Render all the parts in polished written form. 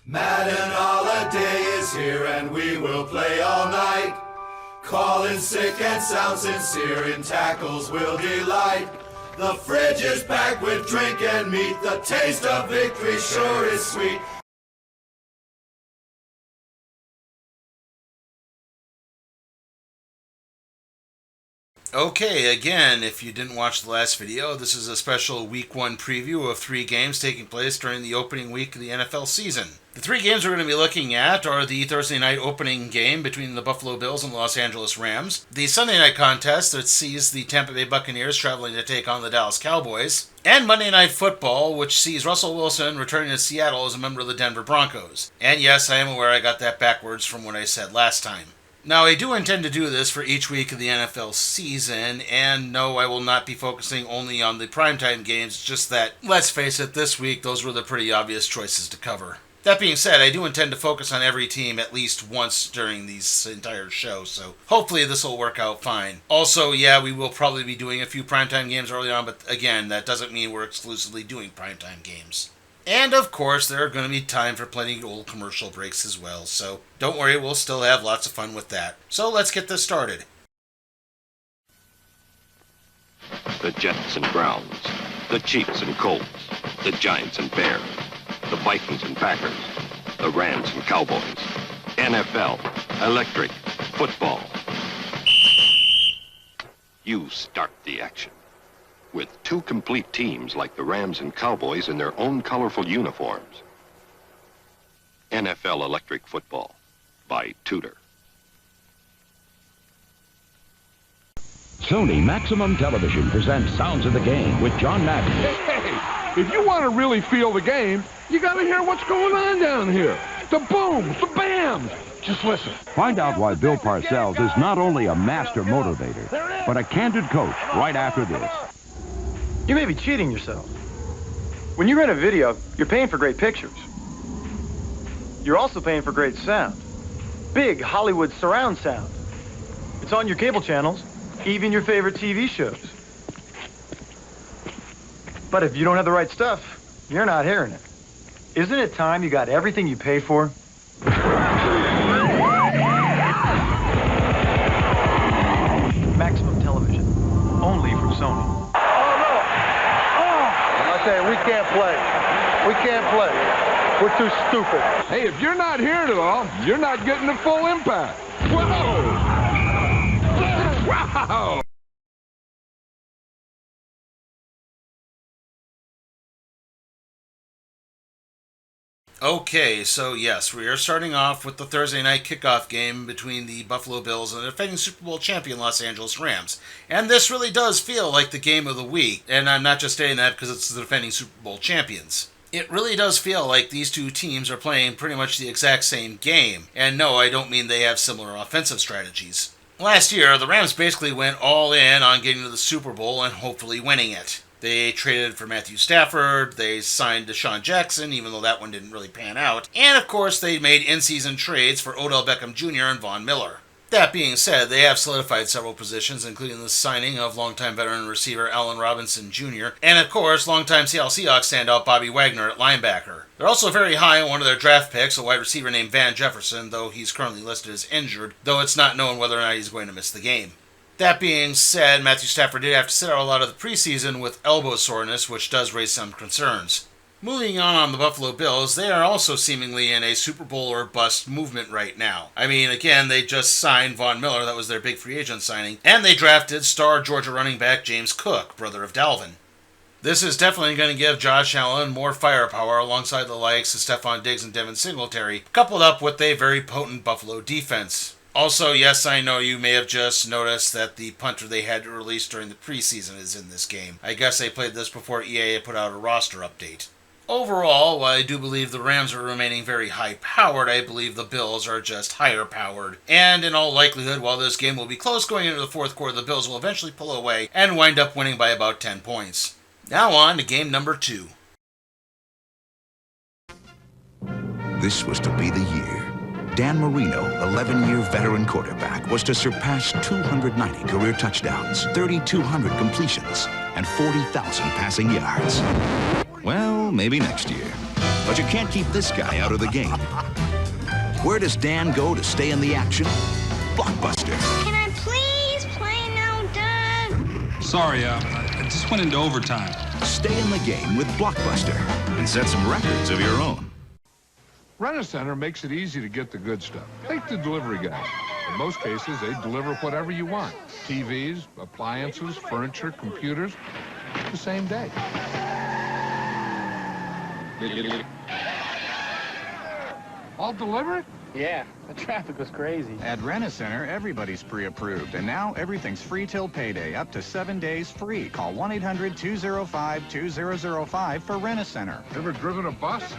Madden holiday is here and we will play all night. Calling sick and sound sincere, in tackles will delight. The fridge is packed with drink and meat, the taste of victory sure is sweet. Okay, again, if you didn't watch the last video, this is a special Week 1 preview of 3 games taking place during the opening week of the NFL season. The 3 games we're going to be looking at are the Thursday night opening game between the Buffalo Bills and Los Angeles Rams, the Sunday night contest that sees the Tampa Bay Buccaneers traveling to take on the Dallas Cowboys, and Monday Night Football, which sees Russell Wilson returning to Seattle as a member of the Denver Broncos. And yes, I am aware I got that backwards from what I said last time. Now, I do intend to do this for each week of the NFL season, and no, I will not be focusing only on the primetime games, just that, let's face it, this week those were the pretty obvious choices to cover. That being said, I do intend to focus on every team at least once during this entire show, so hopefully this will work out fine. Also, yeah, we will probably be doing a few primetime games early on, but again, that doesn't mean we're exclusively doing primetime games. And of course, there are going to be time for plenty of old commercial breaks as well, so don't worry, we'll still have lots of fun with that. So let's get this started. The Jets and Browns, the Chiefs and Colts, the Giants and Bears, the Vikings and Packers, the Rams and Cowboys, NFL, electric, football. You start the action. With 2 complete teams like the Rams and Cowboys in their own colorful uniforms. NFL Electric Football by Tudor. Sony Maximum Television presents Sounds of the Game with John Madden. Hey, if you want to really feel the game, you got to hear what's going on down here. The booms, the bams. Just listen. Find out why Bill Parcells is not only a master motivator, but a candid coach right after this. You may be cheating yourself. When you rent a video, you're paying for great pictures. You're also paying for great sound. Big Hollywood surround sound. It's on your cable channels, even your favorite TV shows. But if you don't have the right stuff, you're not hearing it. Isn't it time you got everything you pay for? Maximum Television, only from Sony. We can't play. We can't play. We're too stupid. Hey, if you're not hearing it all, you're not getting the full impact. Whoa! Wow! Okay, so yes, we are starting off with the Thursday night kickoff game between the Buffalo Bills and the defending Super Bowl champion Los Angeles Rams. And this really does feel like the game of the week, and I'm not just saying that because it's the defending Super Bowl champions. It really does feel like these two teams are playing pretty much the exact same game, and no, I don't mean they have similar offensive strategies. Last year, the Rams basically went all in on getting to the Super Bowl and hopefully winning it. They traded for Matthew Stafford, they signed Deshaun Jackson, even though that one didn't really pan out, and of course they made in-season trades for Odell Beckham Jr. and Von Miller. That being said, they have solidified several positions, including the signing of longtime veteran receiver Allen Robinson Jr., and of course longtime Seattle Seahawks standout Bobby Wagner at linebacker. They're also very high on one of their draft picks, a wide receiver named Van Jefferson, though he's currently listed as injured, though it's not known whether or not he's going to miss the game. That being said, Matthew Stafford did have to sit out a lot of the preseason with elbow soreness, which does raise some concerns. Moving on the Buffalo Bills, they are also seemingly in a Super Bowl or bust movement right now. I mean, again, they just signed Von Miller, that was their big free agent signing, and they drafted star Georgia running back James Cook, brother of Dalvin. This is definitely going to give Josh Allen more firepower alongside the likes of Stephon Diggs and Devin Singletary, coupled up with a very potent Buffalo defense. Also, yes, I know you may have just noticed that the punter they had to release during the preseason is in this game. I guess they played this before EA put out a roster update. Overall, while I do believe the Rams are remaining very high-powered, I believe the Bills are just higher-powered. And in all likelihood, while this game will be close going into the fourth quarter, the Bills will eventually pull away and wind up winning by about 10 points. Now on to game number 2. This was to be the year. Dan Marino, 11-year veteran quarterback, was to surpass 290 career touchdowns, 3,200 completions, and 40,000 passing yards. Well, maybe next year. but you can't keep this guy out of the game. Where does Dan go to stay in the action? Blockbuster. Can I please play now, Dad? Sorry, I just went into overtime. Stay in the game with Blockbuster and set some records of your own. Rent-A-Center makes it easy to get the good stuff. Take the delivery guys. In most cases, they deliver whatever you want. TVs, appliances, furniture, computers, the same day. All delivered? Yeah, the traffic was crazy. At Rent-A-Center, everybody's pre-approved, and now everything's free till payday, up to 7 days free. Call 1-800-205-2005 for Rent-A-Center. Ever driven a bus?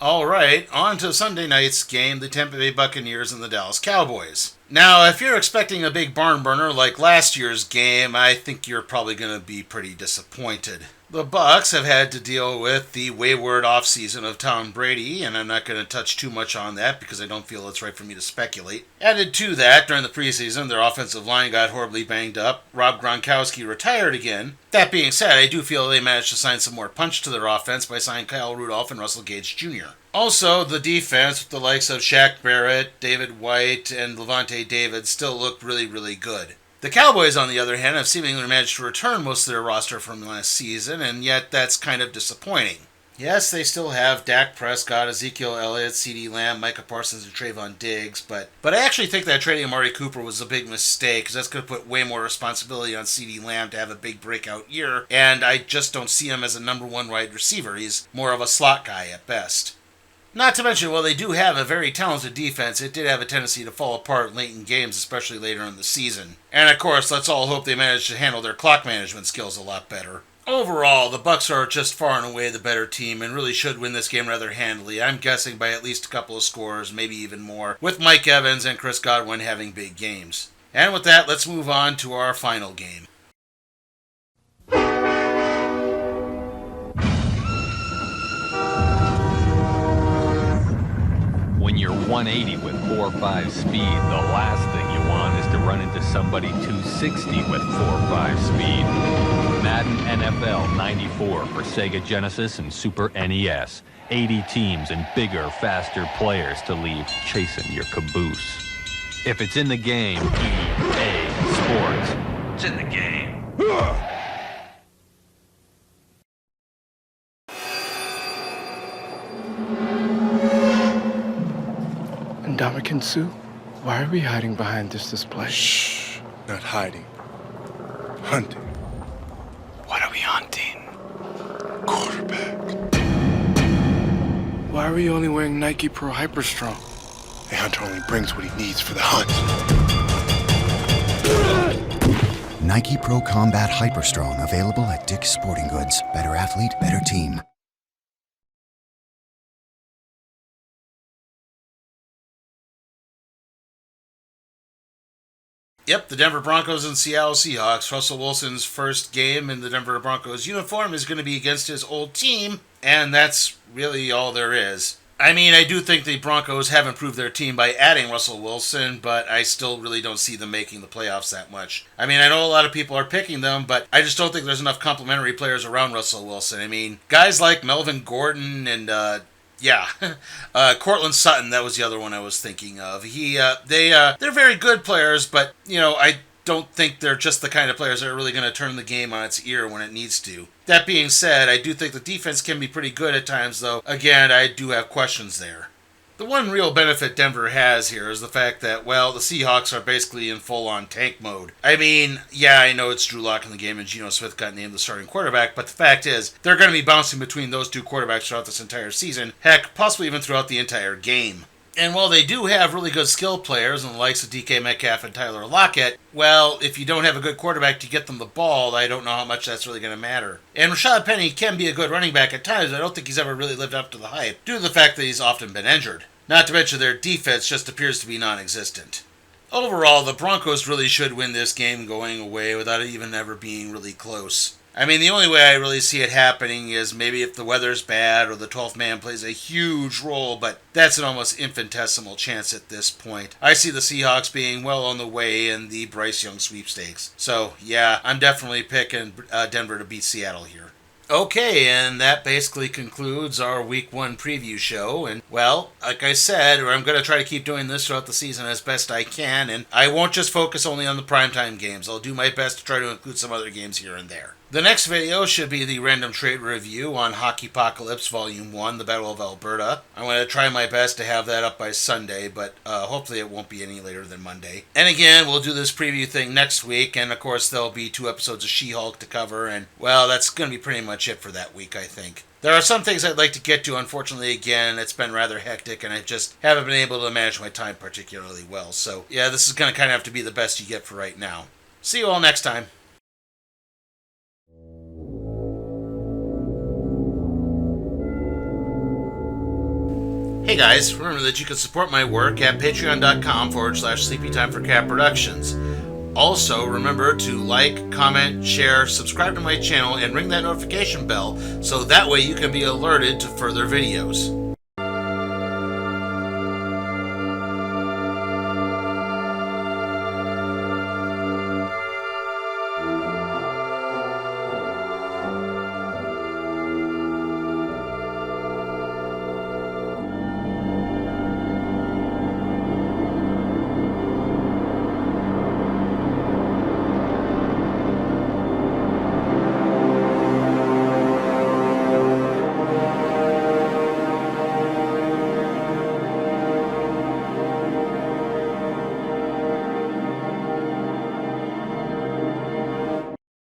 All right, on to Sunday night's game, the Tampa Bay Buccaneers and the Dallas Cowboys. Now, if you're expecting a big barn burner like last year's game, I think you're probably going to be pretty disappointed. The Bucs have had to deal with the wayward offseason of Tom Brady, and I'm not going to touch too much on that because I don't feel it's right for me to speculate. Added to that, during the preseason, their offensive line got horribly banged up. Rob Gronkowski retired again. That being said, I do feel they managed to sign some more punch to their offense by signing Kyle Rudolph and Russell Gage Jr. Also, the defense, with the likes of Shaq Barrett, David White, and Levante David, still looked really, really good. The Cowboys, on the other hand, have seemingly managed to return most of their roster from last season, and yet that's kind of disappointing. Yes, they still have Dak Prescott, Ezekiel Elliott, CeeDee Lamb, Micah Parsons, and Trayvon Diggs, but I actually think that trading Amari Cooper was a big mistake, because that's going to put way more responsibility on CeeDee Lamb to have a big breakout year, and I just don't see him as a number one wide receiver. He's more of a slot guy at best. Not to mention, while they do have a very talented defense, it did have a tendency to fall apart late in games, especially later in the season. And of course, let's all hope they manage to handle their clock management skills a lot better. Overall, the Bucs are just far and away the better team and really should win this game rather handily. I'm guessing by at least a couple of scores, maybe even more, with Mike Evans and Chris Godwin having big games. And with that, let's move on to our final game. When you're 180 with 4.5 speed, the last thing you want is to run into somebody 260 with 4.5 speed. Madden NFL 94 for Sega Genesis and Super NES. 80 teams and bigger, faster players to leave chasing your caboose. If it's in the game, EA Sports. It's in the game. Ndamukong Suh, why are we hiding behind this display? Shh, not hiding. Hunting. What are we hunting? Quarterback. Why are we only wearing Nike Pro Hyper Strong? A hunter only brings what he needs for the hunt. Nike Pro Combat Hyper Strong, available at Dick's Sporting Goods. Better athlete, better team. Yep, the Denver Broncos and Seattle Seahawks. Russell Wilson's first game in the Denver Broncos uniform is going to be against his old team, and that's really all there is. I mean, I do think the Broncos have improved their team by adding Russell Wilson, but I still really don't see them making the playoffs that much. I mean, I know a lot of people are picking them, but I just don't think there's enough complementary players around Russell Wilson. I mean, guys like Melvin Gordon and Cortland Sutton, that was the other one I was thinking of. They're very good players, but, I don't think they're just the kind of players that are really going to turn the game on its ear when it needs to. That being said, I do think the defense can be pretty good at times, though, again, I do have questions there. The one real benefit Denver has here is the fact that, well, the Seahawks are basically in full-on tank mode. I mean, yeah, I know it's Drew Lock in the game and Geno Smith got named the starting quarterback, but the fact is, they're going to be bouncing between those two quarterbacks throughout this entire season, heck, possibly even throughout the entire game. And while they do have really good skill players in the likes of DK Metcalf and Tyler Lockett, well, if you don't have a good quarterback to get them the ball, I don't know how much that's really going to matter. And Rashad Penny can be a good running back at times, but I don't think he's ever really lived up to the hype, due to the fact that he's often been injured. Not to mention their defense just appears to be non-existent. Overall, the Broncos really should win this game going away without it even ever being really close. I mean, the only way I really see it happening is maybe if the weather's bad or the 12th man plays a huge role, but that's an almost infinitesimal chance at this point. I see the Seahawks being well on the way in the Bryce Young sweepstakes. So, yeah, I'm definitely picking Denver to beat Seattle here. Okay, and that basically concludes our Week 1 preview show. And, well, like I said, I'm going to try to keep doing this throughout the season as best I can, and I won't just focus only on the primetime games. I'll do my best to try to include some other games here and there. The next video should be the random trait review on Hockeypocalypse Volume 1, The Battle of Alberta. I'm going to try my best to have that up by Sunday, but hopefully it won't be any later than Monday. And again, we'll do this preview thing next week, and of course there'll be 2 episodes of She-Hulk to cover, and, well, that's going to be pretty much it for that week, I think. There are some things I'd like to get to. Unfortunately, again, it's been rather hectic, and I just haven't been able to manage my time particularly well. So, yeah, this is going to kind of have to be the best you get for right now. See you all next time. Hey guys, remember that you can support my work at patreon.com/sleepytimeforcat productions. Also, remember to like, comment, share, subscribe to my channel, and ring that notification bell so that way you can be alerted to further videos.